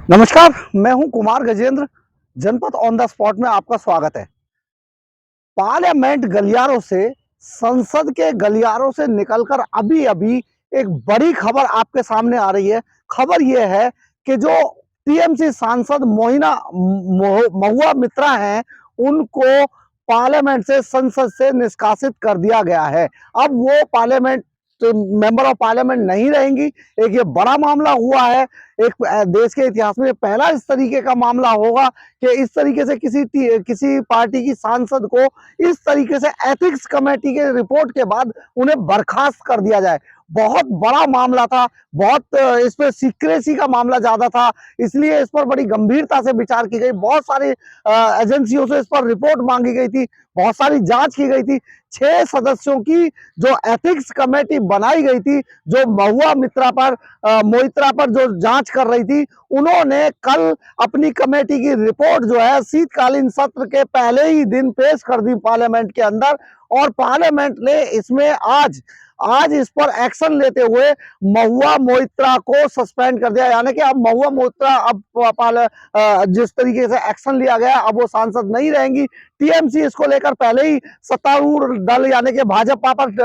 नमस्कार, मैं हूं कुमार गजेंद्र। जनपद ऑन द स्पॉट में आपका स्वागत है। पार्लियामेंट गलियारों से, संसद के गलियारों से निकलकर अभी-अभी एक बड़ी खबर आपके सामने आ रही है। खबर यह है कि जो टीएमसी सांसद महुआ मित्रा हैं, उनको पार्लियामेंट से, संसद से निष्कासित कर दिया गया है। अब वो पार्लियामेंट मेंबर ऑफ पार्लियामेंट नहीं रहेंगी। एक ये बड़ा मामला हुआ है। एक देश के इतिहास में पहला इस तरीके का मामला होगा कि इस तरीके से किसी पार्टी की सांसद को इस तरीके से एथिक्स कमेटी के रिपोर्ट के बाद उन्हें बर्खास्त कर दिया जाए। बहुत बड़ा मामला था, बहुत इस पे सीक्रेसी का मामला ज्यादा था, इसलिए इस पर बड़ी गंभीरता से विचार की गई। बहुत सारी एजेंसियों से इस पर रिपोर्ट मांगी गई थी, बहुत सारी जांच की गई थी। 6 सदस्यों की जो एथिक्स कमेटी बनाई गई थी, जो महुआ मोइत्रा पर जो जांच कर रही थी, उन्होंने कल अपनी कमेटी की रिपोर्ट जो है शीतकालीन सत्र के पहले ही दिन पेश कर दी पार्लियामेंट के अंदर। और पार्लियामेंट ने इसमें आज आज इस पर एक्शन लेते हुए महुआ मोइत्रा को सस्पेंड कर दिया। यानी कि अब महुआ मोइत्रा जिस तरीके से एक्शन लिया गया, अब वो सांसद नहीं रहेंगी। टीएमसी इसको लेकर पहले ही सत्तारूढ़ दल यानी कि भाजपा पर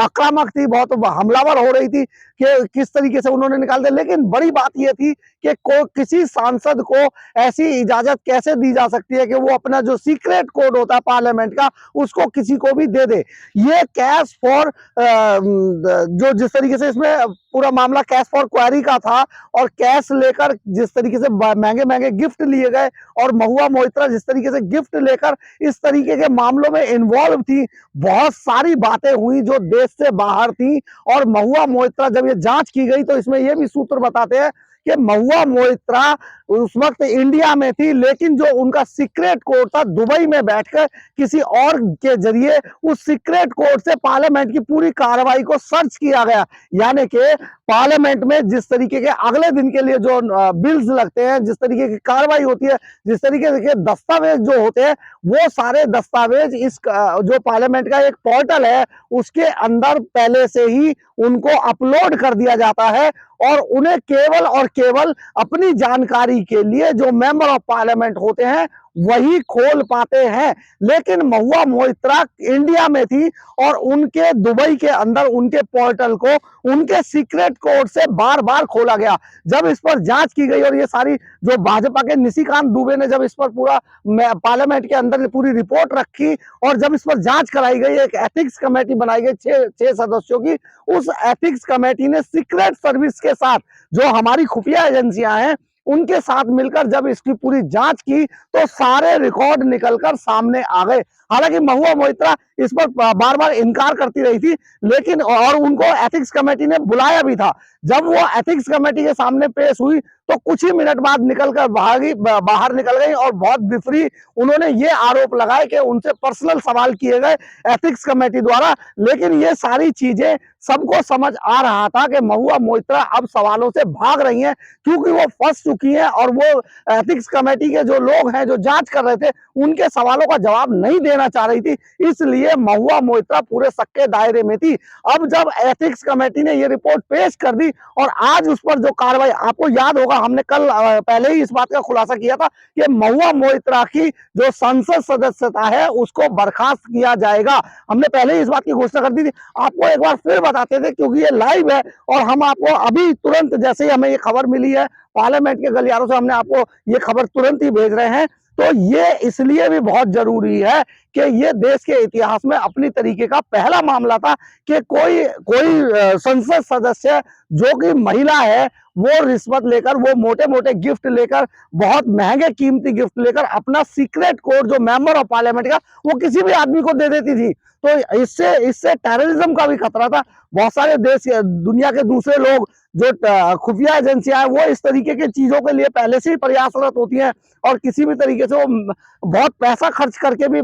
आक्रामक थी, बहुत हमलावर हो रही थी कि किस तरीके से उन्होंने निकाल दिया। लेकिन बड़ी बात यह थी कि किसी सांसद को ऐसी इजाजत कैसे दी जा सकती है कि वो अपना जो सीक्रेट कोड होता है पार्लियामेंट का, उसको किसी को भी दे दे। ये कैश फॉर जो जिस तरीके से इसमें पूरा मामला कैश फॉर क्वेरी का था, और कैश लेकर जिस तरीके से महंगे महंगे गिफ्ट लिए गए, और महुआ मोइत्रा जिस तरीके से गिफ्ट लेकर इस तरीके के मामलों में इन्वॉल्व थी, बहुत सारी बातें हुई जो देश से बाहर थी। और महुआ मोइत्रा जब ये जांच की गई तो इसमें ये भी सूत्र बताते हैं कि महुआ मोइत्रा उस वक्त इंडिया में थी, लेकिन जो उनका सीक्रेट कोड था, दुबई में बैठकर किसी और के जरिए उस सीक्रेट कोड से पार्लियामेंट की पूरी कार्रवाई को सर्च किया गया। यानी कि पार्लियामेंट में जिस तरीके के अगले दिन के लिए जो बिल्स लगते हैं, जिस तरीके की कार्रवाई होती है, जिस तरीके के दस्तावेज जो होते हैं, वो सारे दस्तावेज इस जो पार्लियामेंट का एक पोर्टल है उसके अंदर पहले से ही उनको अपलोड कर दिया जाता है। और उन्हें केवल और केवल अपनी जानकारी के लिए जो मेंबर ऑफ पार्लियामेंट होते हैं वही खोल पाते हैं। लेकिन महुआ मोइत्रा इंडिया में थी, और उनके दुबई के अंदर उनके पोर्टल को उनके सीक्रेट कोड से बार बार खोला गया। जब इस पर जांच की गई और ये सारी जो भाजपा के निशिकांत दुबे ने जब इस पर पूरा पार्लियामेंट के अंदर पूरी रिपोर्ट रखी, और जब इस पर जांच कराई गई, एक एथिक्स कमेटी बनाई गई 6 सदस्यों की, उस एथिक्स कमेटी ने सीक्रेट सर्विस के साथ, जो हमारी खुफिया एजेंसियां हैं, उनके साथ मिलकर जब इसकी पूरी जांच की तो सारे रिकॉर्ड निकलकर सामने आ गए। हालांकि महुआ मोइत्रा इस पर बार बार इनकार करती रही थी, लेकिन और उनको एथिक्स कमेटी ने बुलाया भी था। जब वो एथिक्स कमेटी के सामने पेश हुई तो कुछ ही मिनट बाद निकलकर बाहर निकल गई, और बहुत बिफरी उन्होंने ये आरोप लगाए कि उनसे पर्सनल सवाल किए गए एथिक्स कमेटी द्वारा। लेकिन ये सारी चीजें सबको समझ आ रहा था कि महुआ मोइत्रा अब सवालों से भाग रही हैं, क्योंकि वो फंस चुकी हैं, और वो एथिक्स कमेटी के जो लोग हैं जो जांच कर रहे थे उनके सवालों का जवाब नहीं देना चाह रही थी। इसलिए महुआ मोइत्रा पूरे शक के दायरे में थी। अब जब एथिक्स कमेटी ने ये रिपोर्ट पेश कर दी, और आज उस पर जो कार्रवाई, आपको याद होगा हमने कल पहले ही इस बात का खुलासा किया था कि महुआ मोइत्रा की जो संसद सदस्यता है उसको बर्खास्त किया जाएगा। हमने पहले ही इस बात की घोषणा कर दी थी। आपको एक बार फिर बताते थे, क्योंकि ये लाइव है, और हम आपको अभी तुरंत जैसे ही हमें ये खबर मिली है पार्लियामेंट के गलियारों से, हमने आपको ये खबर तुरंत ही भेज रहे हैं। तो ये इसलिए भी बहुत जरूरी है कि ये देश के इतिहास में अपनी तरीके का पहला मामला था कि कोई कोई संसद सदस्य जो कि महिला है, वो रिश्वत लेकर, वो मोटे मोटे गिफ्ट लेकर, बहुत महंगे कीमती गिफ्ट लेकर अपना सीक्रेट कोड जो मेंबर ऑफ पार्लियामेंट का, वो किसी भी आदमी को दे देती थी। तो इससे इससे टेररिज्म का भी खतरा था। बहुत सारे देश, दुनिया के दूसरे लोग, जो खुफिया एजेंसियां हैं, वो इस तरीके की चीजों के लिए पहले से ही प्रयासरत होती हैं, और किसी भी तरीके से वो बहुत पैसा खर्च करके भी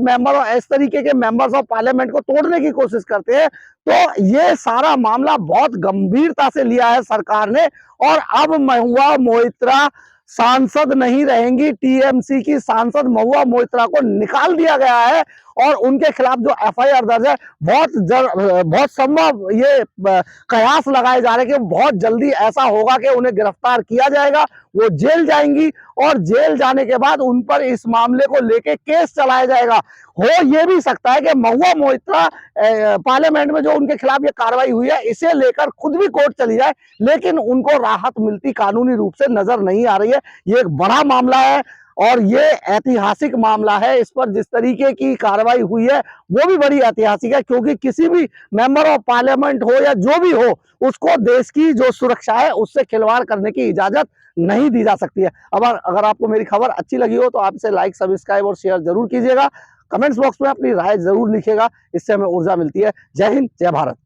इस तरीके के मेंबर्स ऑफ पार्लियामेंट को तोड़ने की कोशिश करते हैं। तो ये सारा मामला बहुत गंभीरता से लिया है सरकार ने, और अब महुआ मोइत्रा सांसद नहीं रहेंगी। टीएमसी की सांसद महुआ मोइत्रा को निकाल दिया गया है, और उनके खिलाफ जो एफआईआर दर्ज है, बहुत संभव ये कयास लगाए जा रहे हैं कि बहुत जल्दी ऐसा होगा कि उन्हें गिरफ्तार किया जाएगा, वो जेल जाएंगी और जेल जाने के बाद उन पर इस मामले को लेके केस चलाया जाएगा। हो ये भी सकता है कि महुआ मोइत्रा पार्लियामेंट में जो उनके खिलाफ ये कार्रवाई हुई है इसे लेकर खुद भी कोर्ट चली जाए, लेकिन उनको राहत मिलती कानूनी रूप से नजर नहीं आ रही है। ये एक बड़ा मामला है और ये ऐतिहासिक मामला है। इस पर जिस तरीके की कार्रवाई हुई है वो भी बड़ी ऐतिहासिक है, क्योंकि किसी भी मेंबर ऑफ पार्लियामेंट हो या जो भी हो, उसको देश की जो सुरक्षा है उससे खिलवाड़ करने की इजाजत नहीं दी जा सकती है। अब अगर आपको मेरी खबर अच्छी लगी हो तो आप इसे लाइक, सब्सक्राइब और शेयर जरूर कीजिएगा। कमेंट्स बॉक्स में अपनी राय जरूर लिखिएगा, इससे हमें ऊर्जा मिलती है। जय हिंद, जय भारत।